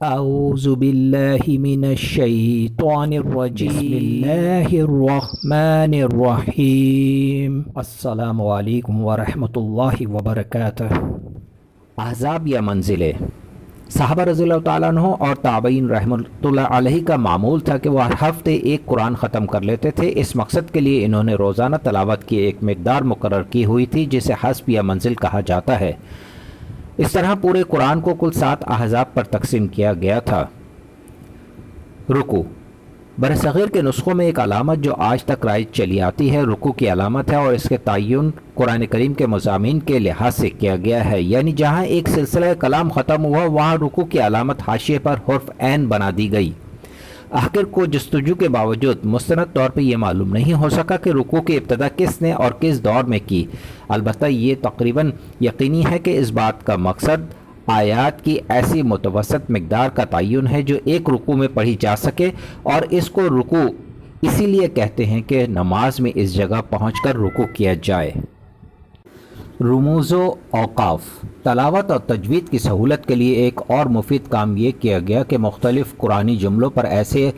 أعوذ بالله من الشيطان الرجيم بسم الله الرحمن الرحیم السلام علیکم ورحمۃ اللہ وبرکاتہ۔ احزاب یا منزلیں، صحابہ رضی اللہ تعالیٰ عنہ اور تابعین رحمۃ اللہ علیہ کا معمول تھا کہ وہ ہر ہفتے ایک قرآن ختم کر لیتے تھے۔ اس مقصد کے لیے انہوں نے روزانہ تلاوت کی ایک مقدار مقرر کی ہوئی تھی جسے حسب یا منزل کہا جاتا ہے۔ اس طرح پورے قرآن کو کل 7 احزاب پر تقسیم کیا گیا تھا۔ رکوع، برصغیر کے نسخوں میں ایک علامت جو آج تک رائج چلی آتی ہے رکوع کی علامت ہے، اور اس کے تعین قرآن کریم کے مضامین کے لحاظ سے کیا گیا ہے، یعنی جہاں ایک سلسلہ کلام ختم ہوا وہاں رکوع کی علامت حاشیے پر حرف عین بنا دی گئی۔ آخر کو جستجو کے باوجود مستند طور پہ یہ معلوم نہیں ہو سکا کہ رکوع کی ابتدا کس نے اور کس دور میں کی۔ البتہ یہ تقریباً یقینی ہے کہ اس بات کا مقصد آیات کی ایسی متوسط مقدار کا تعین ہے جو ایک رکوع میں پڑھی جا سکے، اور اس کو رکوع اسی لیے کہتے ہیں کہ نماز میں اس جگہ پہنچ کر رکوع کیا جائے۔ رموز و اوقاف، تلاوت اور تجوید کی سہولت کے لیے ایک اور مفید کام یہ کیا گیا کہ مختلف قرآنی جملوں پر ایسے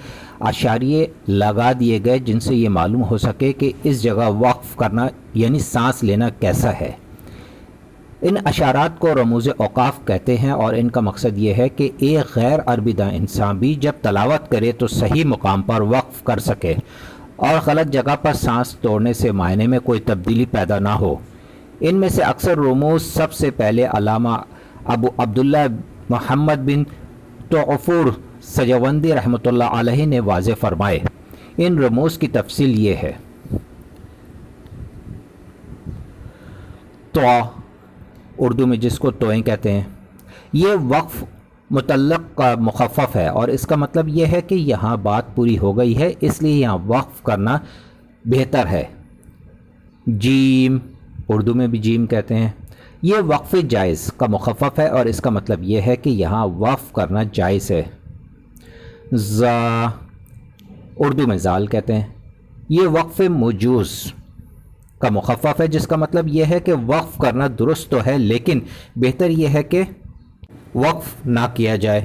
اشاریے لگا دیے گئے جن سے یہ معلوم ہو سکے کہ اس جگہ وقف کرنا یعنی سانس لینا کیسا ہے۔ ان اشارات کو رموز اوقاف کہتے ہیں، اور ان کا مقصد یہ ہے کہ ایک غیر عربی داں انسان بھی جب تلاوت کرے تو صحیح مقام پر وقف کر سکے اور غلط جگہ پر سانس توڑنے سے معنی میں کوئی تبدیلی پیدا نہ ہو۔ ان میں سے اکثر رموز سب سے پہلے علامہ ابو عبداللہ محمد بن طعفور سجوندی رحمۃ اللہ علیہ نے واضح فرمائے۔ ان رموز کی تفصیل یہ ہے: تو اردو میں جس کو توئیں کہتے ہیں، یہ وقف متعلق کا مخفف ہے، اور اس کا مطلب یہ ہے کہ یہاں بات پوری ہو گئی ہے، اس لیے یہاں وقف کرنا بہتر ہے۔ جیم، اردو میں بھی جیم کہتے ہیں، یہ وقف جائز کا مخفف ہے، اور اس کا مطلب یہ ہے کہ یہاں وقف کرنا جائز ہے۔ زا، اردو میں زال کہتے ہیں، یہ وقف مجوز کا مخفف ہے، جس کا مطلب یہ ہے کہ وقف کرنا درست تو ہے لیکن بہتر یہ ہے کہ وقف نہ کیا جائے۔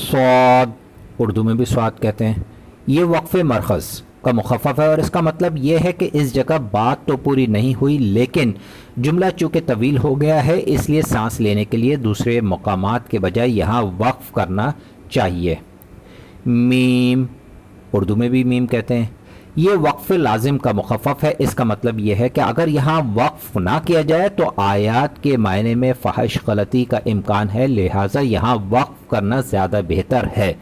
صاد، اردو میں بھی صاد کہتے ہیں، یہ وقف مرخص کا مخفف ہے، اور اس کا مطلب یہ ہے کہ اس جگہ بات تو پوری نہیں ہوئی لیکن جملہ چونکہ طویل ہو گیا ہے اس لیے سانس لینے کے لیے دوسرے مقامات کے بجائے یہاں وقف کرنا چاہیے۔ میم، اردو میں بھی میم کہتے ہیں، یہ وقف لازم کا مخفف ہے، اس کا مطلب یہ ہے کہ اگر یہاں وقف نہ کیا جائے تو آیات کے معنی میں فحش غلطی کا امکان ہے، لہٰذا یہاں وقف کرنا زیادہ بہتر ہے۔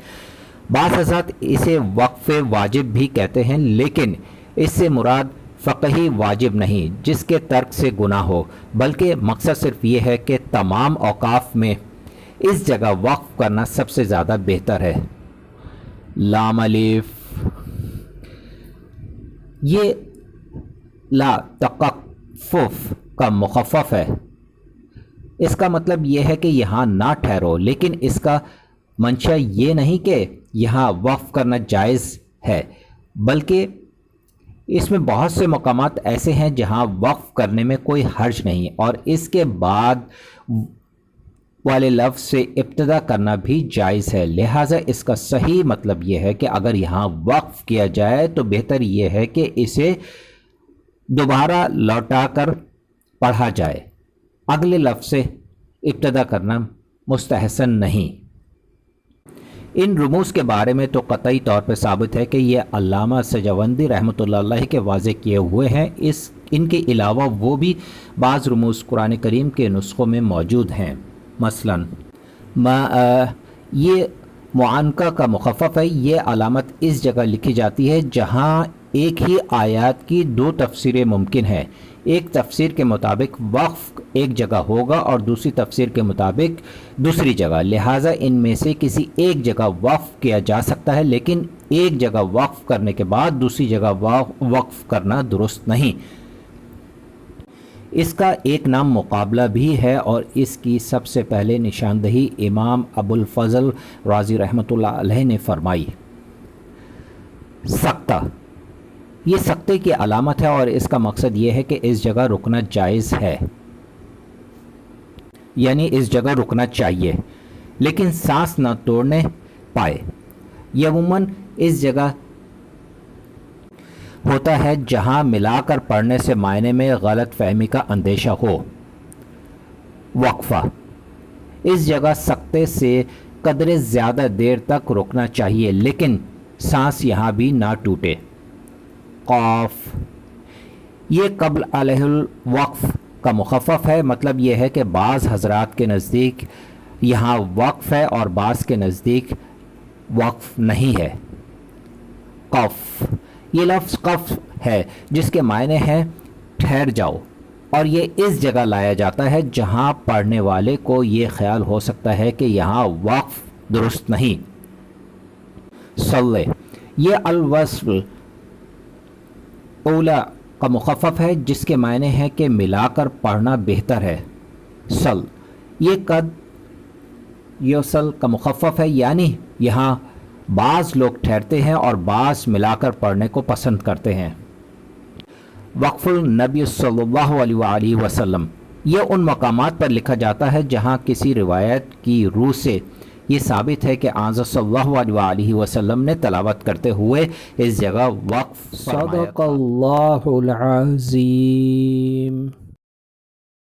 بعض حضرات اسے وقف واجب بھی کہتے ہیں، لیکن اس سے مراد فقہی واجب نہیں جس کے ترک سے گناہ ہو، بلکہ مقصد صرف یہ ہے کہ تمام اوقاف میں اس جگہ وقف کرنا سب سے زیادہ بہتر ہے۔ لام الف، یہ لا تقفف کا مخفف ہے، اس کا مطلب یہ ہے کہ یہاں نہ ٹھہرو، لیکن اس کا منشا یہ نہیں کہ یہاں وقف کرنا جائز ہے، بلکہ اس میں بہت سے مقامات ایسے ہیں جہاں وقف کرنے میں کوئی حرج نہیں، اور اس کے بعد والے لفظ سے ابتدا کرنا بھی جائز ہے، لہٰذا اس کا صحیح مطلب یہ ہے کہ اگر یہاں وقف کیا جائے تو بہتر یہ ہے کہ اسے دوبارہ لوٹا کر پڑھا جائے، اگلے لفظ سے ابتدا کرنا مستحسن نہیں۔ ان رموز کے بارے میں تو قطعی طور پر ثابت ہے کہ یہ علامہ سجوندی رحمۃ اللہ علیہ کے واضح کیے ہوئے ہیں۔ ان کے علاوہ وہ بھی بعض رموز قرآن کریم کے نسخوں میں موجود ہیں، مثلاً یہ معانقہ کا مخفف ہے، یہ علامت اس جگہ لکھی جاتی ہے جہاں ایک ہی آیات کی 2 تفسیریں ممکن ہیں۔ ایک تفسیر کے مطابق وقف ایک جگہ ہوگا اور دوسری تفسیر کے مطابق دوسری جگہ، لہٰذا ان میں سے کسی ایک جگہ وقف کیا جا سکتا ہے، لیکن ایک جگہ وقف کرنے کے بعد دوسری جگہ وقف کرنا درست نہیں۔ اس کا ایک نام مقابلہ بھی ہے، اور اس کی سب سے پہلے نشاندہی امام ابو الفضل رازی رحمۃ اللہ علیہ نے فرمائی۔ سکتہ، یہ سکتے کی علامت ہے، اور اس کا مقصد یہ ہے کہ اس جگہ رکنا جائز ہے، یعنی اس جگہ رکنا چاہیے۔ لیکن سانس نہ توڑنے پائے۔ یہ عموماً اس جگہ ہوتا ہے جہاں ملا کر پڑھنے سے معنی میں غلط فہمی کا اندیشہ ہو۔ وقفہ، اس جگہ سکتے سے قدرے زیادہ دیر تک رکنا چاہیے لیکن سانس یہاں بھی نہ ٹوٹے۔ قاف، یہ قبل علیہ الوقف کا مخفف ہے، مطلب یہ ہے کہ بعض حضرات کے نزدیک یہاں وقف ہے اور بعض کے نزدیک وقف نہیں ہے۔ قف، یہ لفظ قف ہے جس کے معنی ہے ٹھہر جاؤ، اور یہ اس جگہ لایا جاتا ہے جہاں پڑھنے والے کو یہ خیال ہو سکتا ہے کہ یہاں وقف درست نہیں۔ صلی، یہ الوصل اولا کا مخفف ہے جس کے معنی ہے کہ ملا کر پڑھنا بہتر ہے۔ صل، یہ قد یوصل کا مخفف ہے، یعنی یہاں بعض لوگ ٹھہرتے ہیں اور بعض ملا کر پڑھنے کو پسند کرتے ہیں۔ وقف النبی صلی اللہ علیہ وآلہ وسلم، یہ ان مقامات پر لکھا جاتا ہے جہاں کسی روایت کی روح سے یہ ثابت ہے کہ آنظر صلی اللہ علیہ وآلہ وسلم نے تلاوت کرتے ہوئے اس جگہ وقف فرمایا۔ صدق اللہ العظیم۔